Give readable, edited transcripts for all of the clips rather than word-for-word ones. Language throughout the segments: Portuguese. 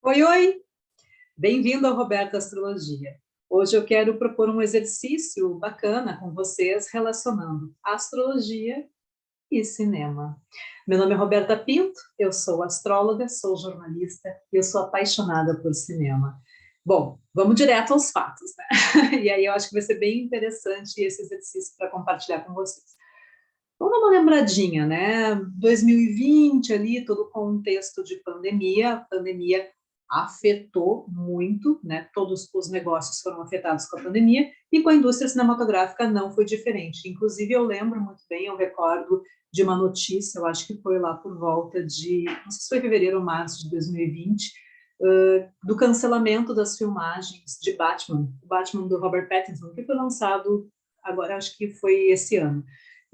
Oi, oi! Bem-vindo ao Roberta Astrologia. Hoje eu quero propor um exercício bacana com vocês relacionando astrologia e cinema. Meu nome é Roberta Pinto, eu sou astróloga, sou jornalista e eu sou apaixonada por cinema. Bom, vamos direto aos fatos, né? E aí eu acho que vai ser bem interessante esse exercício para compartilhar com vocês. Vamos dar uma lembradinha, né? 2020 ali, todo o contexto de pandemia, a pandemia afetou muito, né? Todos os negócios foram afetados com a pandemia e com a indústria cinematográfica não foi diferente. Inclusive, eu lembro muito bem, eu recordo de uma notícia, eu acho que foi lá por volta de, não sei se foi fevereiro ou março de 2020, do cancelamento das filmagens de Batman, o Batman do Robert Pattinson, que foi lançado agora, acho que foi esse ano.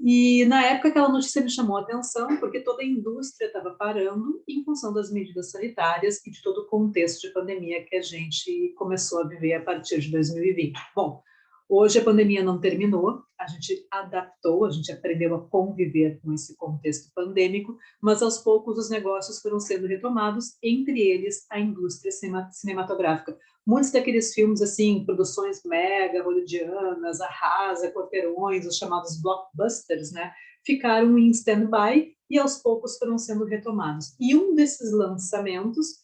E na época aquela notícia me chamou a atenção, porque toda a indústria estava parando em função das medidas sanitárias e de todo o contexto de pandemia que a gente começou a viver a partir de 2020. Bom, hoje a pandemia não terminou, a gente adaptou, a gente aprendeu a conviver com esse contexto pandêmico, mas aos poucos os negócios foram sendo retomados, entre eles a indústria cinematográfica. Muitos daqueles filmes, assim, produções mega hollywoodianas, arrasa, quarteirões, os chamados blockbusters, né, ficaram em stand-by e aos poucos foram sendo retomados. E um desses lançamentos,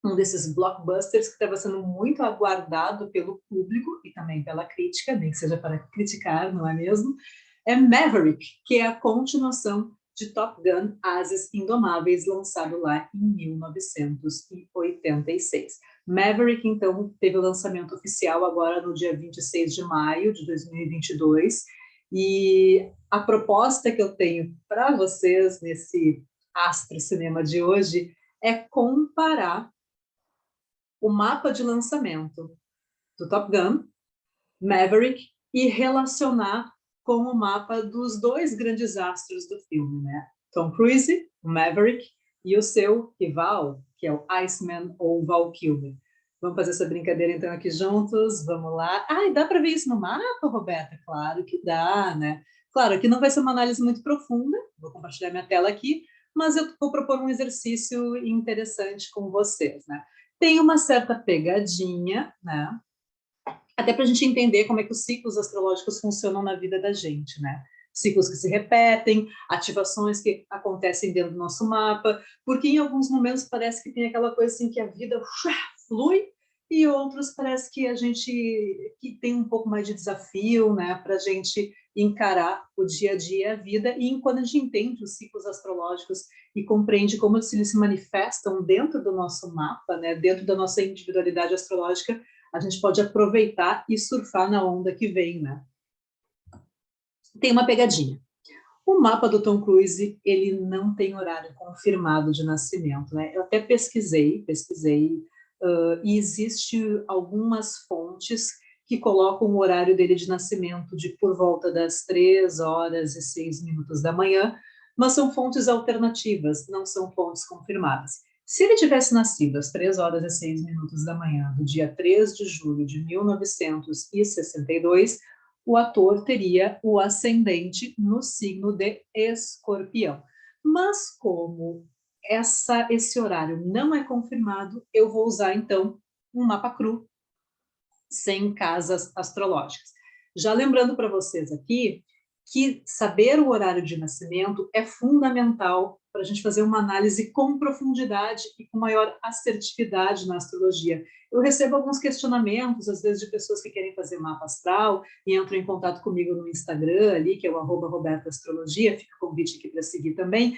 um desses blockbusters que estava sendo muito aguardado pelo público e também pela crítica, nem que seja para criticar, não é mesmo? É Maverick, que é a continuação de Top Gun Ases Indomáveis, lançado lá em 1986. Maverick, então, teve o lançamento oficial agora no dia 26 de maio de 2022, e a proposta que eu tenho para vocês nesse Astro Cinema de hoje é comparar o mapa de lançamento do Top Gun, Maverick, e relacionar com o mapa dos dois grandes astros do filme, né? Tom Cruise, o Maverick, e o seu rival, que é o Iceman ou Val Kilmer. Vamos fazer essa brincadeira então aqui juntos? Vamos lá. Ai, dá para ver isso no mapa, Roberta? Claro que dá, né? Claro, aqui não vai ser uma análise muito profunda, vou compartilhar minha tela aqui, mas eu vou propor um exercício interessante com vocês, né? Tem uma certa pegadinha, né? Até para a gente entender como é que os ciclos astrológicos funcionam na vida da gente, né? Ciclos que se repetem, ativações que acontecem dentro do nosso mapa, porque em alguns momentos parece que tem aquela coisa assim que a vida flui e outros parece que a gente que tem um pouco mais de desafio, né, para a gente encarar o dia a dia, a vida, e quando a gente entende os ciclos astrológicos e compreende como eles se manifestam dentro do nosso mapa, né, dentro da nossa individualidade astrológica, a gente pode aproveitar e surfar na onda que vem, né? Tem uma pegadinha. O mapa do Tom Cruise, ele não tem horário confirmado de nascimento, né? Eu até pesquisei, e existe algumas fontes que colocam o horário dele de nascimento de por volta das 3h06 da manhã, mas são fontes alternativas, não são fontes confirmadas. Se ele tivesse nascido às 3h06 da manhã, do dia 3 de julho de 1962, o ator teria o ascendente no signo de Escorpião. Mas como esse horário não é confirmado, eu vou usar então um mapa cru, sem casas astrológicas. Já lembrando para vocês aqui que saber o horário de nascimento é fundamental para a gente fazer uma análise com profundidade e com maior assertividade na astrologia. Eu recebo alguns questionamentos, às vezes, de pessoas que querem fazer mapa astral e entram em contato comigo no Instagram, ali, que é o @RobertaAstrologia, fica o convite aqui para seguir também,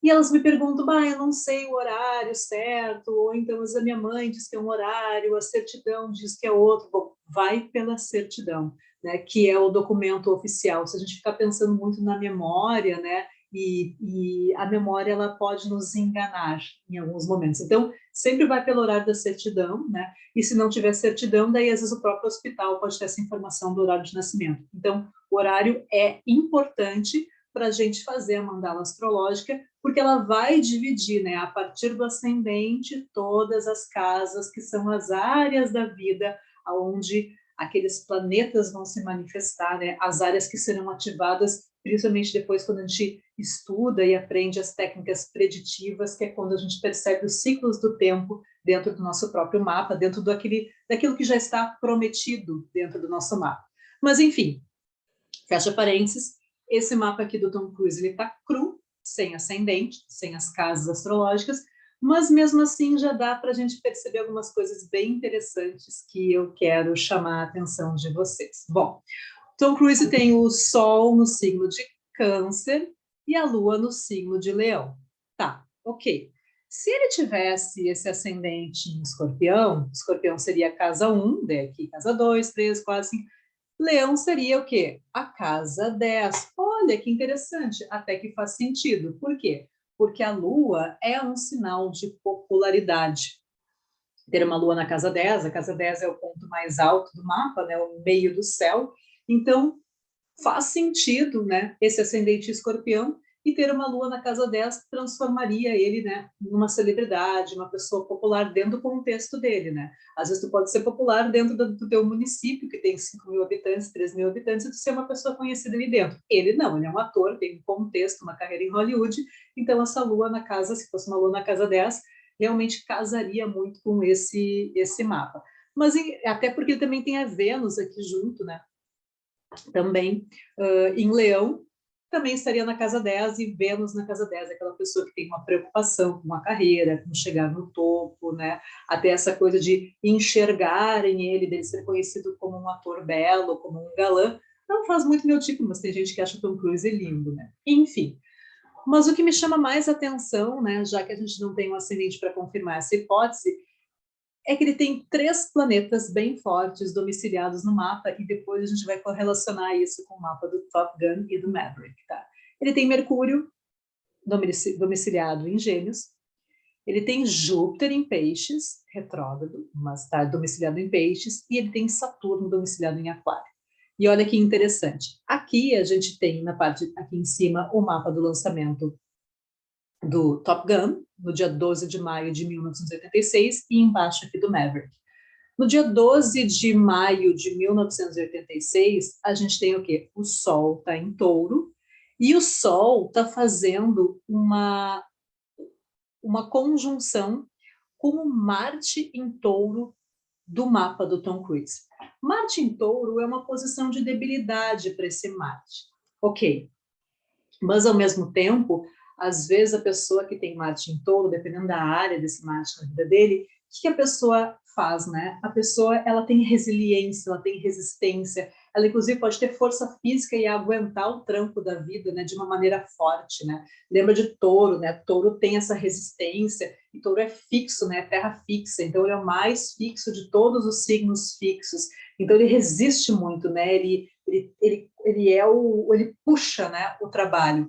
e elas me perguntam, eu não sei o horário certo, ou então a minha mãe diz que é um horário, a certidão diz que é outro. Bom, vai pela certidão, né, que é o documento oficial. Se a gente ficar pensando muito na memória, né, e a memória ela pode nos enganar em alguns momentos. Então, sempre vai pelo horário da certidão, né, e se não tiver certidão, daí às vezes o próprio hospital pode ter essa informação do horário de nascimento. Então, o horário é importante para a gente fazer a mandala astrológica, porque ela vai dividir, né, a partir do ascendente, todas as casas, que são as áreas da vida onde aqueles planetas vão se manifestar, né, as áreas que serão ativadas, principalmente depois quando a gente estuda e aprende as técnicas preditivas, que é quando a gente percebe os ciclos do tempo dentro do nosso próprio mapa, dentro daquilo que já está prometido dentro do nosso mapa. Mas, enfim, fecha parênteses, esse mapa aqui do Tom Cruise está cru, sem ascendente, sem as casas astrológicas, mas mesmo assim já dá para a gente perceber algumas coisas bem interessantes que eu quero chamar a atenção de vocês. Bom, Tom Cruise tem o Sol no signo de Câncer e a Lua no signo de Leão. Tá, ok. Se ele tivesse esse ascendente em Escorpião, Escorpião seria a casa 1, daqui casa 2, 3, 4, 5. Leão seria o quê? A casa 10. Olha que interessante, até que faz sentido. Por quê? Porque a Lua é um sinal de popularidade. Ter uma Lua na casa 10, a casa 10 é o ponto mais alto do mapa, né? O meio do céu. Então, faz sentido, né, esse ascendente escorpião, e ter uma lua na casa 10 transformaria ele, né, numa celebridade, uma pessoa popular dentro do contexto dele, né? Às vezes tu pode ser popular dentro do teu município, que tem 5.000 habitantes, 3.000 habitantes, e tu ser uma pessoa conhecida ali dentro. Ele não, ele é um ator, tem um contexto, uma carreira em Hollywood, então essa lua na casa, se fosse uma lua na casa 10, realmente casaria muito com esse mapa. Mas até porque ele também tem a Vênus aqui junto, né? Também em Leão, também estaria na casa 10 e Vênus na casa 10, aquela pessoa que tem uma preocupação com a carreira, com chegar no topo, né? Até essa coisa de enxergarem ele, dele ser conhecido como um ator belo, como um galã. Não faz muito meu tipo, mas tem gente que acha Tom Cruise lindo, né? Enfim. Mas o que me chama mais atenção, né, já que a gente não tem um ascendente para confirmar essa hipótese, é que ele tem 3 planetas bem fortes domiciliados no mapa, e depois a gente vai correlacionar isso com o mapa do Top Gun e do Maverick, tá? Ele tem Mercúrio domiciliado em Gêmeos, ele tem Júpiter em Peixes, retrógrado, mas está domiciliado em Peixes, e ele tem Saturno domiciliado em Aquário. E olha que interessante, aqui a gente tem, na parte aqui em cima, o mapa do lançamento do Top Gun, no dia 12 de maio de 1986, e embaixo aqui do Maverick. No dia 12 de maio de 1986, a gente tem o quê? O Sol está em Touro, e o Sol está fazendo uma conjunção com o Marte em Touro do mapa do Tom Cruise. Marte em Touro é uma posição de debilidade para esse Marte. Ok, mas ao mesmo tempo, às vezes a pessoa que tem Marte em Touro, dependendo da área desse Marte na vida dele, o que a pessoa faz, né? A pessoa, ela tem resiliência, ela tem resistência, ela inclusive pode ter força física e aguentar o tranco da vida, né, de uma maneira forte, né? Lembra de Touro, né? Touro tem essa resistência, e Touro é fixo, né? Terra fixa, então ele é o mais fixo de todos os signos fixos. Então ele resiste muito, né? Ele puxa, né, o trabalho.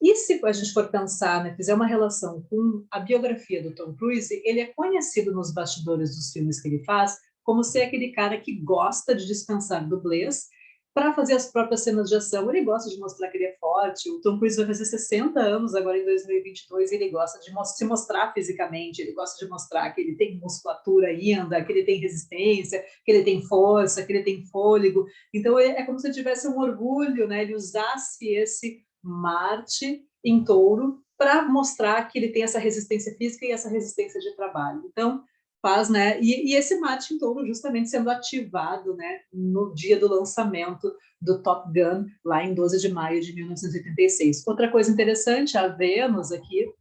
E se a gente for pensar, né, fizer uma relação com a biografia do Tom Cruise, ele é conhecido nos bastidores dos filmes que ele faz como ser aquele cara que gosta de dispensar dublês para fazer as próprias cenas de ação. Ele gosta de mostrar que ele é forte. O Tom Cruise vai fazer 60 anos agora em 2022, e ele gosta de se mostrar fisicamente, ele gosta de mostrar que ele tem musculatura ainda, que ele tem resistência, que ele tem força, que ele tem fôlego. Então é como se ele tivesse um orgulho, né? Ele usasse esse Marte em Touro para mostrar que ele tem essa resistência física e essa resistência de trabalho. Então, faz, né? E esse Marte em Touro justamente sendo ativado, né, no dia do lançamento do Top Gun, lá em 12 de maio de 1986. Outra coisa interessante, a Vênus aqui,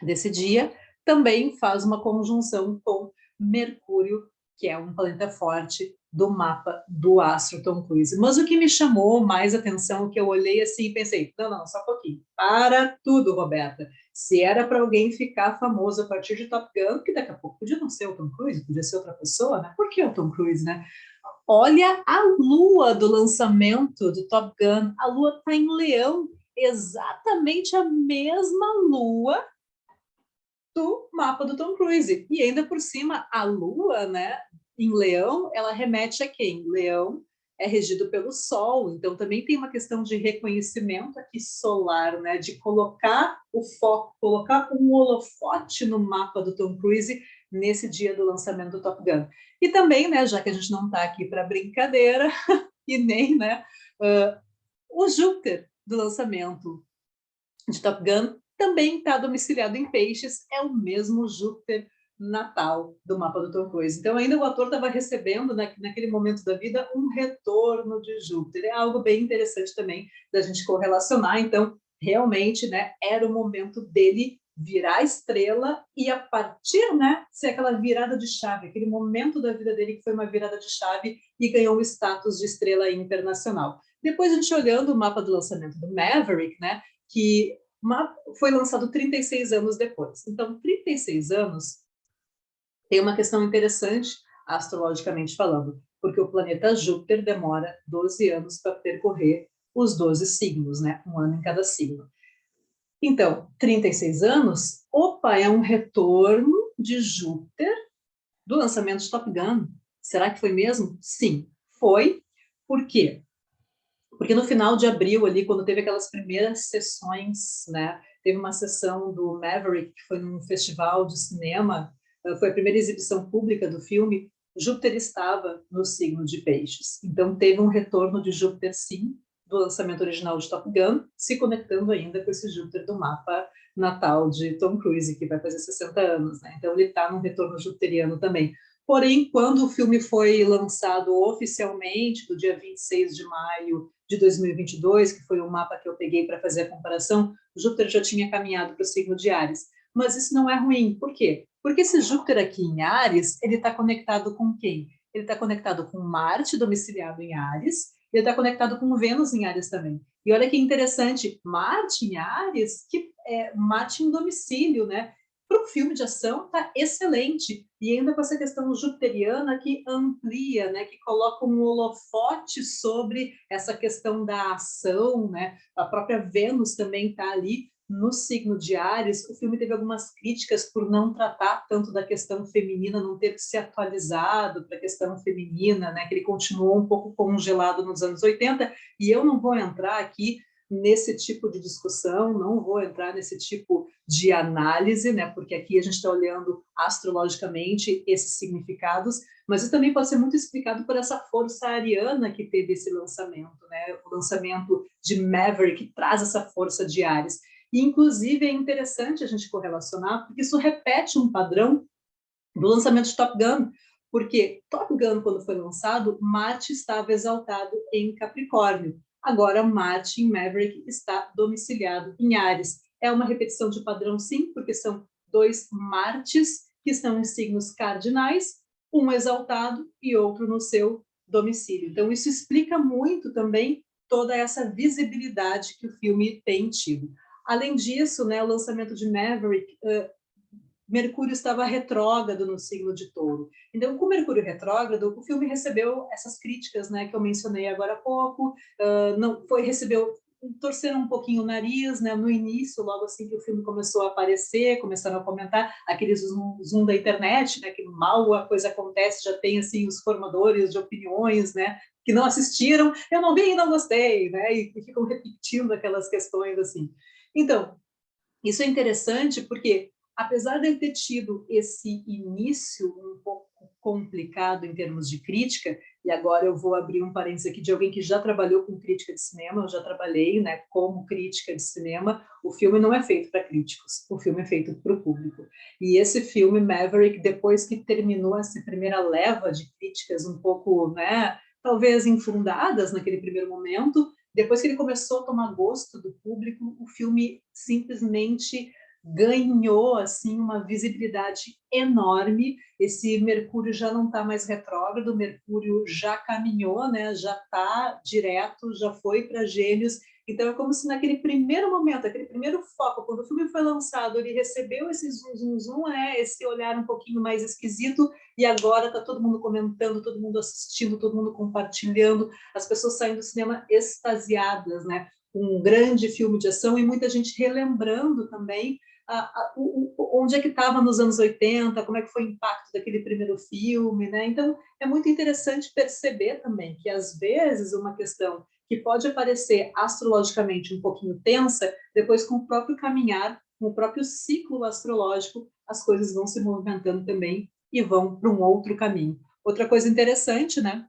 desse dia, também faz uma conjunção com Mercúrio, que é um planeta forte do mapa do astro Tom Cruise. Mas o que me chamou mais atenção, que eu olhei assim e pensei, não, só um pouquinho, para tudo, Roberta. Se era para alguém ficar famoso a partir de Top Gun, que daqui a pouco podia não ser o Tom Cruise, podia ser outra pessoa, né? Por que o Tom Cruise, né? Olha a lua do lançamento do Top Gun. A lua está em Leão, exatamente a mesma lua do mapa do Tom Cruise. E ainda por cima, a Lua, né, em Leão, ela remete a quem? Leão é regido pelo Sol, então também tem uma questão de reconhecimento aqui solar, né, de colocar o foco, colocar um holofote no mapa do Tom Cruise nesse dia do lançamento do Top Gun. E também, né, já que a gente não está aqui para brincadeira, e nem, né, o Júpiter do lançamento de Top Gun também está domiciliado em Peixes, é o mesmo Júpiter natal do mapa do Tom Cruise. Então, ainda o ator estava recebendo, naquele momento da vida, um retorno de Júpiter. É algo bem interessante também da gente correlacionar. Então, realmente, né, era o momento dele virar estrela e, a partir, né, ser aquela virada de chave, aquele momento da vida dele que foi uma virada de chave e ganhou o status de estrela internacional. Depois, a gente olhando o mapa do lançamento do Maverick, né, que foi lançado 36 anos depois. Então, 36 anos tem uma questão interessante, astrologicamente falando, porque o planeta Júpiter demora 12 anos para percorrer os 12 signos, né? Um ano em cada signo. Então, 36 anos, opa, é um retorno de Júpiter do lançamento de Top Gun. Será que foi mesmo? Sim, foi. Por quê? Porque no final de abril, ali, quando teve aquelas primeiras sessões, né? Teve uma sessão do Maverick, que foi num festival de cinema, foi a primeira exibição pública do filme. Júpiter estava no signo de Peixes. Então, teve um retorno de Júpiter, sim, do lançamento original de Top Gun, se conectando ainda com esse Júpiter do mapa natal de Tom Cruise, que vai fazer 60 anos, né? Então, ele está num retorno jupiteriano também. Porém, quando o filme foi lançado oficialmente, do dia 26 de maio de 2022, que foi o mapa que eu peguei para fazer a comparação, Júpiter já tinha caminhado para o signo de Áries. Mas isso não é ruim. Por quê? Porque esse Júpiter aqui em Áries, ele está conectado com quem? Ele está conectado com Marte, domiciliado em Áries, e ele está conectado com Vênus em Áries também. E olha que interessante, Marte em Áries, que é Marte em domicílio, né? Para um filme de ação, está excelente. E ainda com essa questão jupiteriana que amplia, né, que coloca um holofote sobre essa questão da ação, né? A própria Vênus também está ali no signo de Áries. O filme teve algumas críticas por não tratar tanto da questão feminina, não ter se atualizado para a questão feminina, né? Que ele continuou um pouco congelado nos anos 80, e eu não vou entrar aqui nesse tipo de discussão, não vou entrar nesse tipo de análise, né, porque aqui a gente está olhando astrologicamente esses significados, mas isso também pode ser muito explicado por essa força ariana que teve esse lançamento, né, o lançamento de Maverick que traz essa força de Áries. E, inclusive, é interessante a gente correlacionar, porque isso repete um padrão do lançamento de Top Gun, porque Top Gun, quando foi lançado, Marte estava exaltado em Capricórnio. Agora, Marte em Maverick está domiciliado em Áries. É uma repetição de padrão, sim, porque são dois Martes que estão em signos cardinais, um exaltado e outro no seu domicílio. Então, isso explica muito também toda essa visibilidade que o filme tem tido. Além disso, né, o lançamento de Maverick Mercúrio estava retrógrado no signo de Touro. Então, com Mercúrio retrógrado, o filme recebeu essas críticas, né, que eu mencionei agora há pouco. Não foi recebeu torceram um pouquinho o nariz, né, no início, logo assim que o filme começou a aparecer, começaram a comentar aqueles zoom da internet, né, que mal a coisa acontece, já tem assim os formadores de opiniões, né, que não assistiram, eu não vi e não gostei, né, e ficam repetindo aquelas questões assim. Então, isso é interessante porque, apesar de ele ter tido esse início um pouco complicado em termos de crítica, e agora eu vou abrir um parênteses aqui de alguém que já trabalhou com crítica de cinema, eu já trabalhei, né, como crítica de cinema. O filme não é feito para críticos, o filme é feito para o público. E esse filme, Maverick, depois que terminou essa primeira leva de críticas um pouco, né, talvez infundadas naquele primeiro momento, depois que ele começou a tomar gosto do público, o filme simplesmente ganhou assim uma visibilidade enorme. Esse Mercúrio já não está mais retrógrado, o Mercúrio já caminhou, né? Já está direto, já foi para Gêmeos. Então é como se naquele primeiro momento, aquele primeiro foco, quando o filme foi lançado, ele recebeu esse zoom, zoom, zoom, né? Esse olhar um pouquinho mais esquisito, e agora está todo mundo comentando, todo mundo assistindo, todo mundo compartilhando, as pessoas saem do cinema extasiadas, né? Um grande filme de ação e muita gente relembrando também onde é que estava nos anos 80, como é que foi o impacto daquele primeiro filme, né? Então, é muito interessante perceber também que, às vezes, uma questão que pode aparecer astrologicamente um pouquinho tensa, depois, com o próprio caminhar, com o próprio ciclo astrológico, as coisas vão se movimentando também e vão para um outro caminho. Outra coisa interessante, né?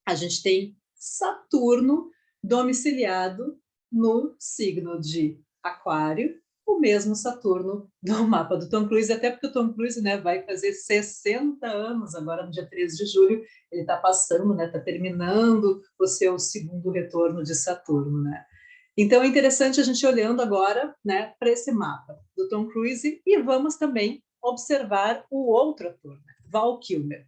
A gente tem Saturno domiciliado no signo de Aquário, o mesmo Saturno do mapa do Tom Cruise, até porque o Tom Cruise, né, vai fazer 60 anos agora no dia 13 de julho, ele está passando, né, está terminando o seu segundo retorno de Saturno, né? Então é interessante a gente olhando agora, né, para esse mapa do Tom Cruise e vamos também observar o outro ator, né, Val Kilmer.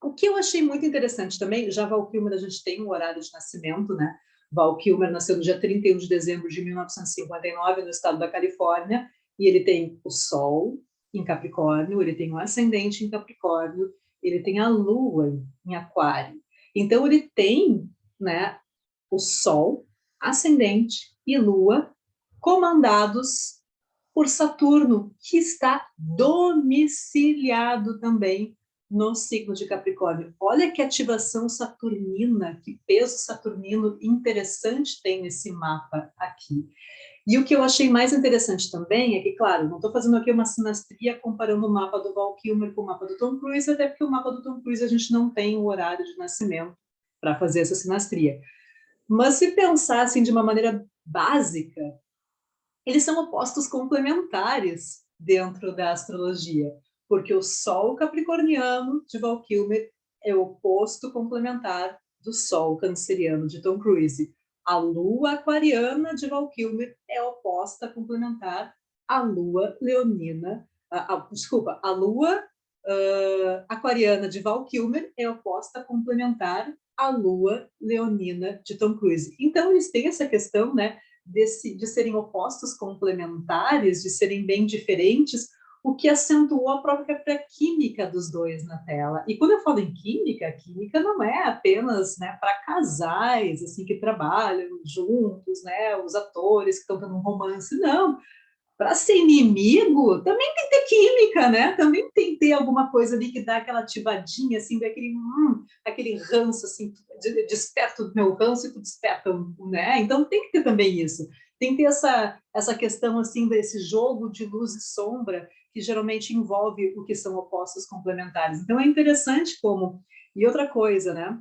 O que eu achei muito interessante também, já Val Kilmer a gente tem um horário de nascimento, né? Val Kilmer nasceu no dia 31 de dezembro de 1959 no estado da Califórnia e ele tem o Sol em Capricórnio, ele tem o ascendente em Capricórnio, ele tem a Lua em Aquário. Então ele tem, né, o Sol, ascendente e Lua comandados por Saturno, que está domiciliado também no signo de Capricórnio. Olha que ativação saturnina, que peso saturnino interessante tem nesse mapa aqui. E o que eu achei mais interessante também é que, claro, não estou fazendo aqui uma sinastria comparando o mapa do Val Kilmer com o mapa do Tom Cruise, até porque o mapa do Tom Cruise a gente não tem o horário de nascimento para fazer essa sinastria. Mas se pensar assim de uma maneira básica, eles são opostos complementares dentro da astrologia, porque o Sol capricorniano de Val Kilmer é o oposto complementar do Sol canceriano de Tom Cruise. A Lua aquariana de Val Kilmer é oposta complementar à Lua leonina, desculpa, a Lua aquariana de Val Kilmer é oposta complementar à Lua leonina de Tom Cruise. Então eles têm essa questão, né, de serem opostos complementares, de serem bem diferentes, o que acentuou a própria química dos dois na tela. E quando eu falo em química, a química não é apenas, né, para casais assim que trabalham juntos, né, os atores que estão tendo um romance, não. Para ser inimigo, também tem que ter química, né? Também tem que ter alguma coisa ali que dá aquela ativadinha, assim, aquele ranço, assim, desperta o meu ranço e tu desperta, né? Então tem que ter também isso. Tem que ter essa questão, assim, desse jogo de luz e sombra que geralmente envolve o que são opostos complementares. Então é interessante como... E outra coisa, né?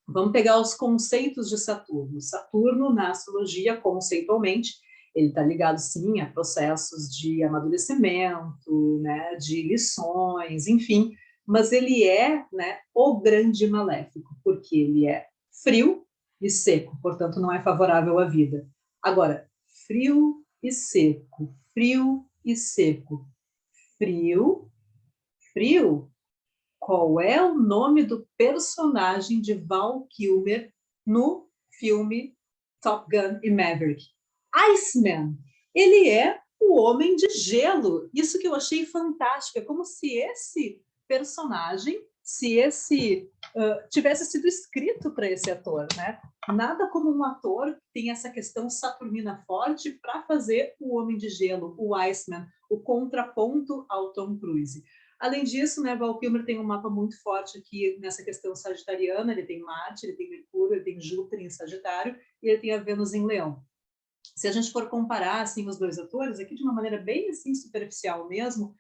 Vamos pegar os conceitos de Saturno. Saturno, na astrologia, conceitualmente, ele está ligado, sim, a processos de amadurecimento, né, de lições, enfim, mas ele é, né, o grande maléfico, porque ele é frio e seco, portanto, não é favorável à vida. Agora, frio e seco, frio e seco, frio, frio. Qual é o nome do personagem de Val Kilmer no filme Top Gun e Maverick? Iceman. Ele é o Homem de Gelo. Isso que eu achei fantástico. É como se esse personagem, se esse tivesse sido escrito para esse ator, né? Nada como um ator que tem essa questão saturnina forte para fazer o Homem de Gelo, o Iceman, o contraponto ao Tom Cruise. Além disso, né, Val Kilmer tem um mapa muito forte aqui nessa questão sagitariana, ele tem Marte, ele tem Mercúrio, ele tem Júpiter em Sagitário e ele tem a Vênus em Leão. Se a gente for comparar assim os dois atores, aqui de uma maneira bem assim superficial mesmo,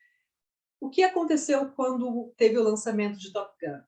o que aconteceu quando teve o lançamento de Top Gun?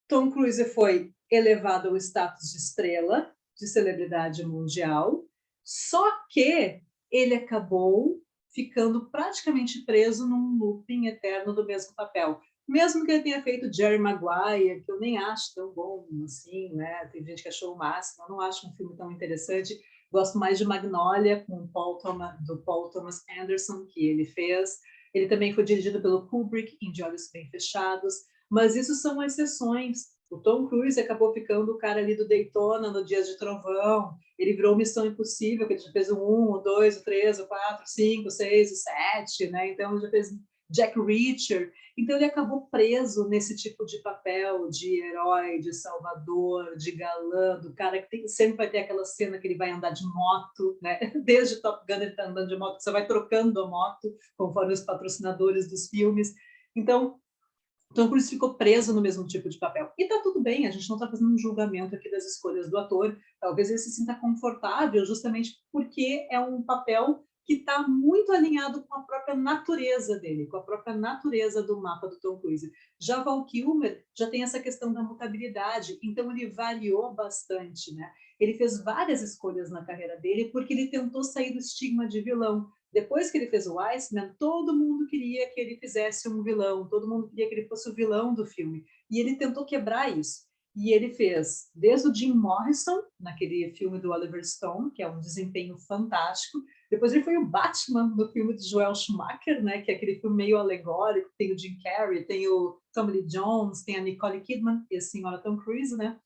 Tom Cruise foi elevado ao status de estrela, de celebridade mundial, só que ele acabou ficando praticamente preso num looping eterno do mesmo papel. Mesmo que ele tenha feito Jerry Maguire, que eu nem acho tão bom assim, né? Tem gente que achou o máximo, eu não acho um filme tão interessante. Gosto mais de Magnolia, com do Paul Thomas Anderson, que ele fez. Ele também foi dirigido pelo Kubrick, em De Olhos Bem Fechados, mas isso são exceções. O Tom Cruise acabou ficando o cara ali do Daytona no Dias de Trovão, ele virou Missão Impossível, que ele já fez o 1, o 2, o 3, o 4, o 5, o 6, o 7, né? Então ele já fez Jack Reacher. Então ele acabou preso nesse tipo de papel de herói, de salvador, de galã, do cara que sempre vai ter aquela cena que ele vai andar de moto, né? Desde Top Gun ele está andando de moto, você vai trocando a moto conforme os patrocinadores dos filmes. Então, Tom Cruise ficou preso no mesmo tipo de papel. E tá tudo bem, a gente não está fazendo um julgamento aqui das escolhas do ator. Talvez ele se sinta confortável justamente porque é um papel que está muito alinhado com a própria natureza dele, com a própria natureza do mapa do Tom Cruise. Já Val Kilmer já tem essa questão da mutabilidade, então ele variou bastante, né? Ele fez várias escolhas na carreira dele porque ele tentou sair do estigma de vilão. Depois que ele fez o Iceman, todo mundo queria que ele fizesse um vilão, todo mundo queria que ele fosse o vilão do filme. E ele tentou quebrar isso. E ele fez desde o Jim Morrison, naquele filme do Oliver Stone, que é um desempenho fantástico. Depois ele foi o Batman no filme de Joel Schumacher, né, que é aquele filme meio alegórico, tem o Jim Carrey, tem o Tommy Lee Jones, tem a Nicole Kidman e a senhora Tom Cruise, né?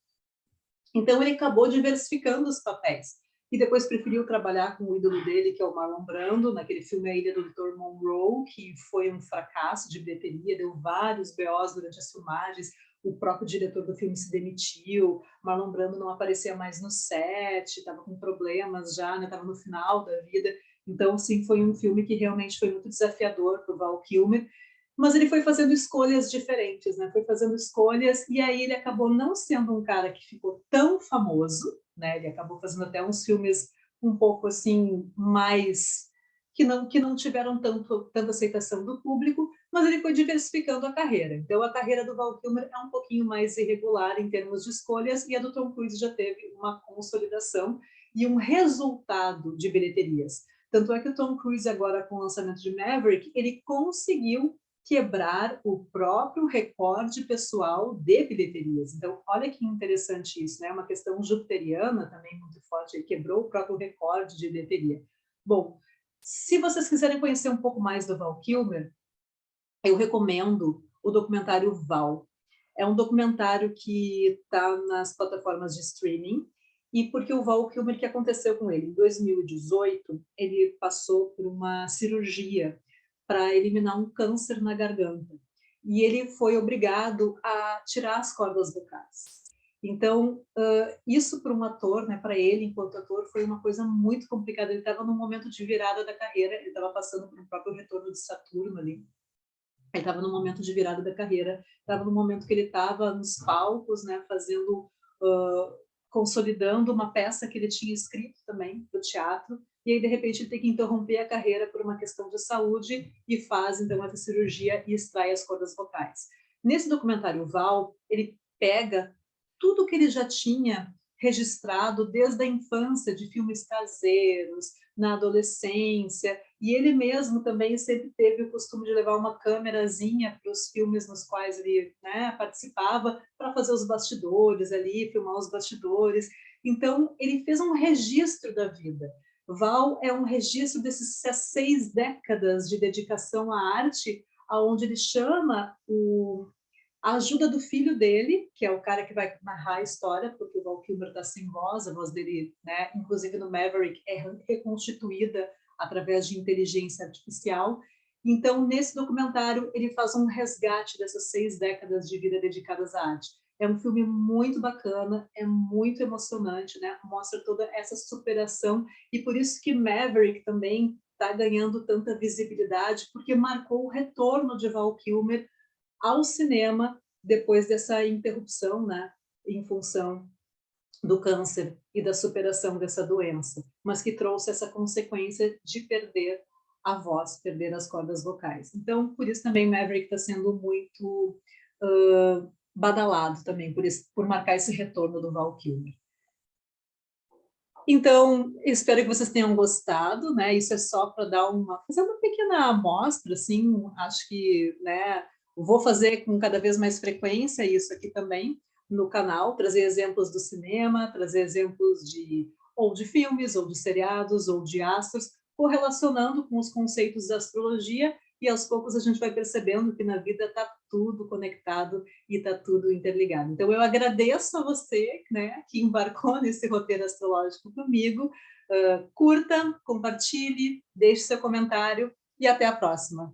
Então ele acabou diversificando os papéis. E depois preferiu trabalhar com o ídolo dele, que é o Marlon Brando, naquele filme A Ilha do Dr. Monroe, que foi um fracasso de bilheteria, deu vários BOs durante as filmagens, o próprio diretor do filme se demitiu, Marlon Brando não aparecia mais no set, estava com problemas já, estava no final da vida. Então, sim, foi um filme que realmente foi muito desafiador para o Val Kilmer, mas ele foi fazendo escolhas diferentes, né? Foi fazendo escolhas e aí ele acabou não sendo um cara que ficou tão famoso, né? Ele acabou fazendo até uns filmes um pouco assim mais que não tiveram tanta aceitação do público, mas ele foi diversificando a carreira. Então a carreira do Val Kilmer é um pouquinho mais irregular em termos de escolhas e a do Tom Cruise já teve uma consolidação e um resultado de bilheterias. Tanto é que o Tom Cruise agora com o lançamento de Maverick, ele conseguiu quebrar o próprio recorde pessoal de bilheterias. Então, olha que interessante isso, né? Uma questão jupiteriana também muito forte, ele quebrou o próprio recorde de bilheteria. Bom, se vocês quiserem conhecer um pouco mais do Val Kilmer, eu recomendo o documentário Val. É um documentário que está nas plataformas de streaming, e porque o Val Kilmer, o que aconteceu com ele? Em 2018, ele passou por uma cirurgia para eliminar um câncer na garganta. E ele foi obrigado a tirar as cordas vocais. Então, isso para um ator, né, para ele, enquanto ator, foi uma coisa muito complicada. Ele estava num momento de virada da carreira, ele estava passando por um próprio retorno de Saturno ali. Ele estava no momento de virada da carreira, estava no momento que ele estava nos palcos, né, fazendo, consolidando uma peça que ele tinha escrito também para o teatro, e aí, de repente, ele tem que interromper a carreira por uma questão de saúde e faz, então, essa cirurgia e extrai as cordas vocais. Nesse documentário Val, ele pega tudo que ele já tinha registrado desde a infância, de filmes caseiros, na adolescência, e ele mesmo também sempre teve o costume de levar uma câmerazinha para os filmes nos quais ele, né, participava, para fazer os bastidores ali, filmar os bastidores. Então, ele fez um registro da vida. Val é um registro dessas 6 décadas de dedicação à arte, aonde ele chama a ajuda do filho dele, que é o cara que vai narrar a história, porque o Val Kilmer está sem voz, a voz dele, né, inclusive no Maverick, é reconstituída através de inteligência artificial. Então, nesse documentário, ele faz um resgate dessas 6 décadas de vida dedicadas à arte. É um filme muito bacana, é muito emocionante, né? Mostra toda essa superação, e por isso que Maverick também está ganhando tanta visibilidade, porque marcou o retorno de Val Kilmer ao cinema depois dessa interrupção, né, em função do câncer e da superação dessa doença, mas que trouxe essa consequência de perder a voz, perder as cordas vocais. Então, por isso também Maverick está sendo muito badalado também, por marcar esse retorno do Val Kilmer. Então, espero que vocês tenham gostado, né? Isso é só para fazer uma pequena amostra, assim, acho que, né, vou fazer com cada vez mais frequência isso aqui também no canal, trazer exemplos do cinema, trazer exemplos ou de filmes, ou de seriados, ou de astros, correlacionando com os conceitos da astrologia, e aos poucos a gente vai percebendo que na vida está tudo conectado e está tudo interligado. Então, eu agradeço a você, né, que embarcou nesse roteiro astrológico comigo. Curta, compartilhe, deixe seu comentário e até a próxima.